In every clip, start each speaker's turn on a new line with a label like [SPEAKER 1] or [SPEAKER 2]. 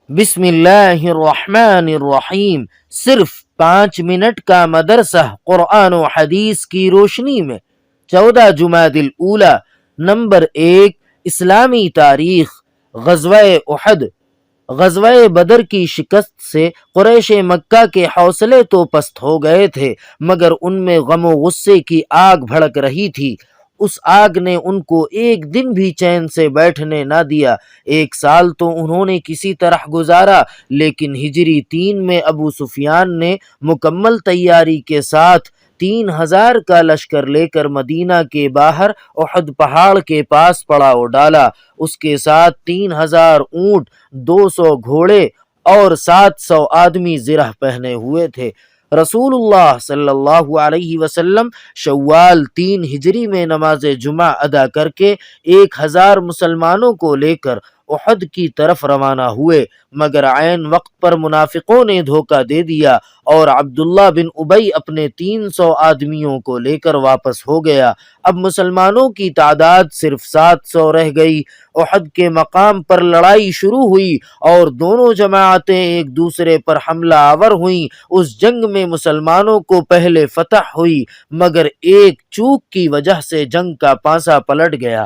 [SPEAKER 1] بسم اللہ الرحمن الرحیم۔ صرف 5 منٹ کا مدرسہ قرآن و حدیث کی روشنی میں 14 الاولی۔ نمبر 1، اسلامی تاریخ۔ غزوہ احد۔ غزوہ بدر کی شکست سے قریش مکہ کے حوصلے تو پست ہو گئے تھے، مگر ان میں غم و غصے کی آگ بھڑک رہی تھی۔ اس آگ نے ان کو ایک دن بھی چین سے بیٹھنے نہ دیا۔ 1 سال تو انہوں نے کسی طرح گزارا، لیکن ہجری 3 میں ابو سفیان نے مکمل تیاری کے ساتھ 3000 کا لشکر لے کر مدینہ کے باہر احد پہاڑ کے پاس پڑاؤ ڈالا۔ اس کے ساتھ 3000 اونٹ، 200 گھوڑے اور 700 آدمی زرہ پہنے ہوئے تھے۔ رسول اللہ صلی اللہ علیہ وسلم شوال 3 ہجری میں نماز جمعہ ادا کر کے 1000 مسلمانوں کو لے کر احد کی طرف روانہ ہوئے، مگر عین وقت پر منافقوں نے دھوکہ دے دیا اور عبداللہ بن ابی اپنے 300 آدمیوں کو لے کر واپس ہو گیا۔ اب مسلمانوں کی تعداد صرف 700 رہ گئی۔ احد کے مقام پر لڑائی شروع ہوئی اور دونوں جماعتیں ایک دوسرے پر حملہ آور ہوئیں۔ اس جنگ میں مسلمانوں کو پہلے فتح ہوئی، مگر ایک چوک کی وجہ سے جنگ کا پانسا پلٹ گیا۔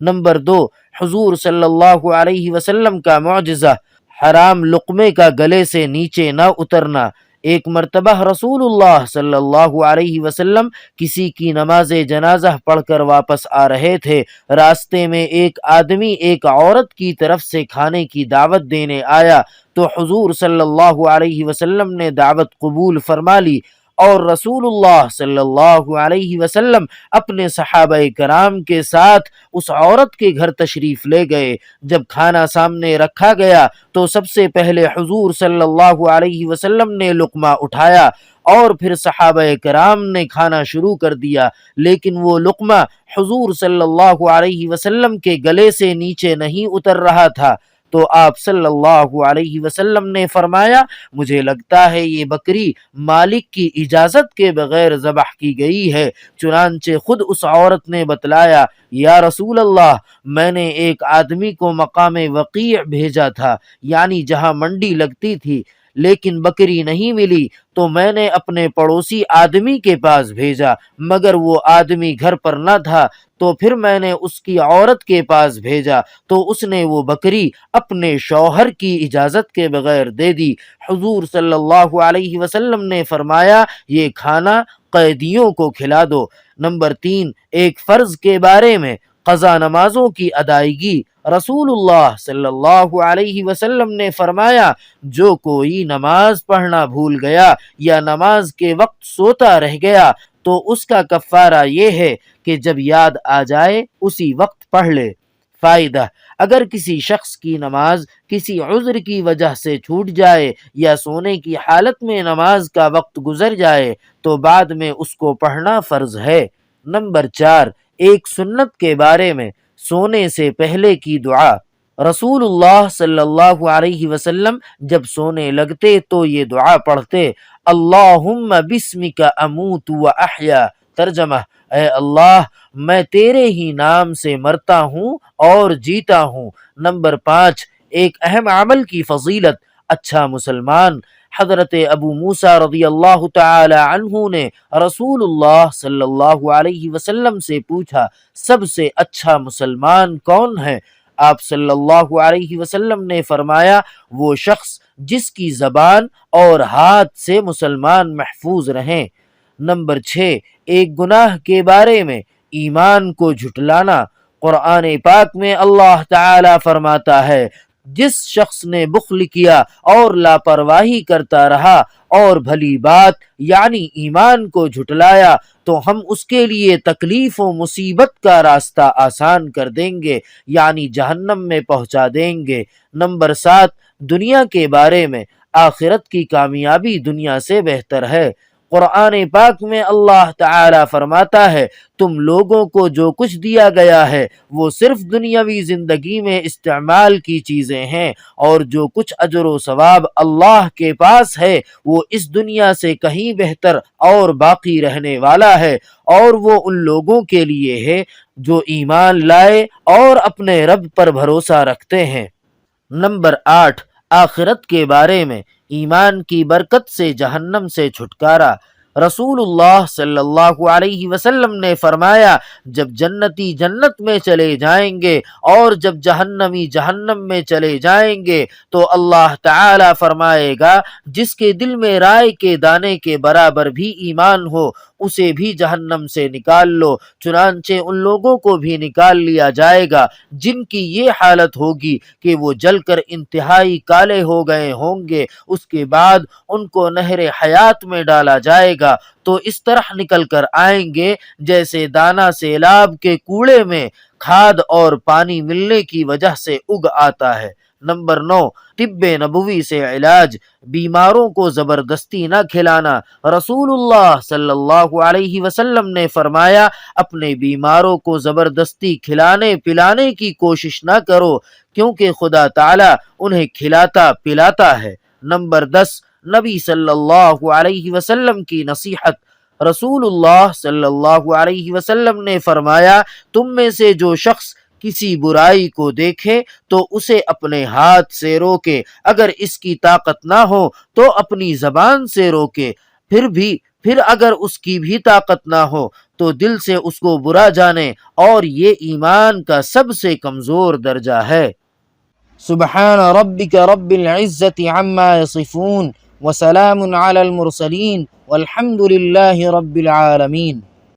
[SPEAKER 1] نمبر 2، حضور صلی اللہ علیہ وسلم کا معجزہ، حرام لقمے کا گلے سے نیچے نہ اترنا۔ ایک مرتبہ رسول اللہ صلی اللہ علیہ وسلم کسی کی نماز جنازہ پڑھ کر واپس آ رہے تھے۔ راستے میں ایک آدمی ایک عورت کی طرف سے کھانے کی دعوت دینے آیا تو حضور صلی اللہ علیہ وسلم نے دعوت قبول فرما لی اور رسول اللہ صلی اللہ علیہ وسلم اپنے صحابہ کرام کے ساتھ اس عورت کے گھر تشریف لے گئے۔ جب کھانا سامنے رکھا گیا تو سب سے پہلے حضور صلی اللہ علیہ وسلم نے لقمہ اٹھایا اور پھر صحابہ کرام نے کھانا شروع کر دیا، لیکن وہ لقمہ حضور صلی اللہ علیہ وسلم کے گلے سے نیچے نہیں اتر رہا تھا۔ تو آپ صلی اللہ علیہ وسلم نے فرمایا، مجھے لگتا ہے یہ بکری مالک کی اجازت کے بغیر ذبح کی گئی ہے۔ چنانچہ خود اس عورت نے بتلایا، یا رسول اللہ، میں نے ایک آدمی کو مقام وقیع بھیجا تھا، یعنی جہاں منڈی لگتی تھی، لیکن بکری نہیں ملی تو میں نے اپنے پڑوسی آدمی کے پاس بھیجا، مگر وہ آدمی گھر پر نہ تھا، تو پھر میں نے اس کی عورت کے پاس بھیجا تو اس نے وہ بکری اپنے شوہر کی اجازت کے بغیر دے دی۔ حضور صلی اللہ علیہ وسلم نے فرمایا، یہ کھانا قیدیوں کو کھلا دو۔ نمبر 3، ایک فرض کے بارے میں، قضا نمازوں کی ادائیگی۔ رسول اللہ صلی اللہ علیہ وسلم نے فرمایا، جو کوئی نماز پڑھنا بھول گیا یا نماز کے وقت سوتا رہ گیا تو اس کا کفارہ یہ ہے کہ جب یاد آ جائے اسی وقت پڑھ لے۔ فائدہ: اگر کسی شخص کی نماز کسی عذر کی وجہ سے چھوٹ جائے یا سونے کی حالت میں نماز کا وقت گزر جائے تو بعد میں اس کو پڑھنا فرض ہے۔ نمبر 4، ایک سنت کے بارے میں، سونے سے پہلے کی دعا۔ رسول اللہ صلی اللہ علیہ وسلم جب سونے لگتے تو یہ دعا پڑھتے، اللہم بسمک اموت و احیا۔ ترجمہ: اے اللہ، میں تیرے ہی نام سے مرتا ہوں اور جیتا ہوں۔ نمبر 5، ایک اہم عمل کی فضیلت۔ اچھا مسلمان، حضرت ابو موسیٰ رضی اللہ تعالی عنہ نے رسول اللہ صلی اللہ علیہ وسلم سے پوچھا، سب سے اچھا مسلمان کون ہے؟ آپ صلی اللہ علیہ وسلم نے فرمایا، وہ شخص جس کی زبان اور ہاتھ سے مسلمان محفوظ رہیں۔ نمبر 6، ایک گناہ کے بارے میں، ایمان کو جھٹلانا۔ قرآن پاک میں اللہ تعالی فرماتا ہے، جس شخص نے بخل کیا اور لاپرواہی کرتا رہا اور بھلی بات یعنی ایمان کو جھٹلایا تو ہم اس کے لیے تکلیف و مصیبت کا راستہ آسان کر دیں گے، یعنی جہنم میں پہنچا دیں گے۔ نمبر 7، دنیا کے بارے میں، آخرت کی کامیابی دنیا سے بہتر ہے۔ قرآن پاک میں اللہ تعالی فرماتا ہے، تم لوگوں کو جو کچھ دیا گیا ہے وہ صرف دنیاوی زندگی میں استعمال کی چیزیں ہیں، اور جو کچھ اجر و ثواب اللہ کے پاس ہے وہ اس دنیا سے کہیں بہتر اور باقی رہنے والا ہے، اور وہ ان لوگوں کے لیے ہے جو ایمان لائے اور اپنے رب پر بھروسہ رکھتے ہیں۔ نمبر 8، آخرت کے بارے میں، ایمان کی برکت سے جہنم سے چھٹکارا۔ رسول اللہ صلی اللہ علیہ وسلم نے فرمایا، جب جنتی جنت میں چلے جائیں گے اور جب جہنمی جہنم میں چلے جائیں گے تو اللہ تعالی فرمائے گا، جس کے دل میں رائے کے دانے کے برابر بھی ایمان ہو اسے بھی جہنم سے نکال لو۔ چنانچہ ان لوگوں کو بھی نکال لیا جائے گا جن کی یہ حالت ہوگی کہ وہ جل کر انتہائی کالے ہو گئے ہوں گے، اس کے بعد ان کو نہر حیات میں ڈالا جائے گا تو اس طرح نکل کر آئیں گے جیسے دانہ سیلاب کے کوڑے میں کھاد اور پانی ملنے کی وجہ سے اگ آتا ہے۔ نمبر 9، طب نبوی سے علاج، بیماروں کو زبردستی نہ کھلانا۔ رسول اللہ صلی اللہ علیہ وسلم نے فرمایا، اپنے بیماروں کو زبردستی کھلانے پلانے کی کوشش نہ کرو، کیونکہ خدا تعالی انہیں کھلاتا پلاتا ہے۔ نمبر 10، نبی صلی اللہ علیہ وسلم کی نصیحت۔ رسول اللہ صلی اللہ علیہ وسلم نے فرمایا، تم میں سے جو شخص کسی برائی کو دیکھے تو اسے اپنے ہاتھ سے روکے، اگر اس کی طاقت نہ ہو تو اپنی زبان سے روکے، پھر اگر اس کی بھی طاقت نہ ہو تو دل سے اس کو برا جانے، اور یہ ایمان کا سب سے کمزور درجہ ہے۔ سبحان ربک رب العزت عما یصفون وسلام علی المرسلین والحمد للہ رب العالمین۔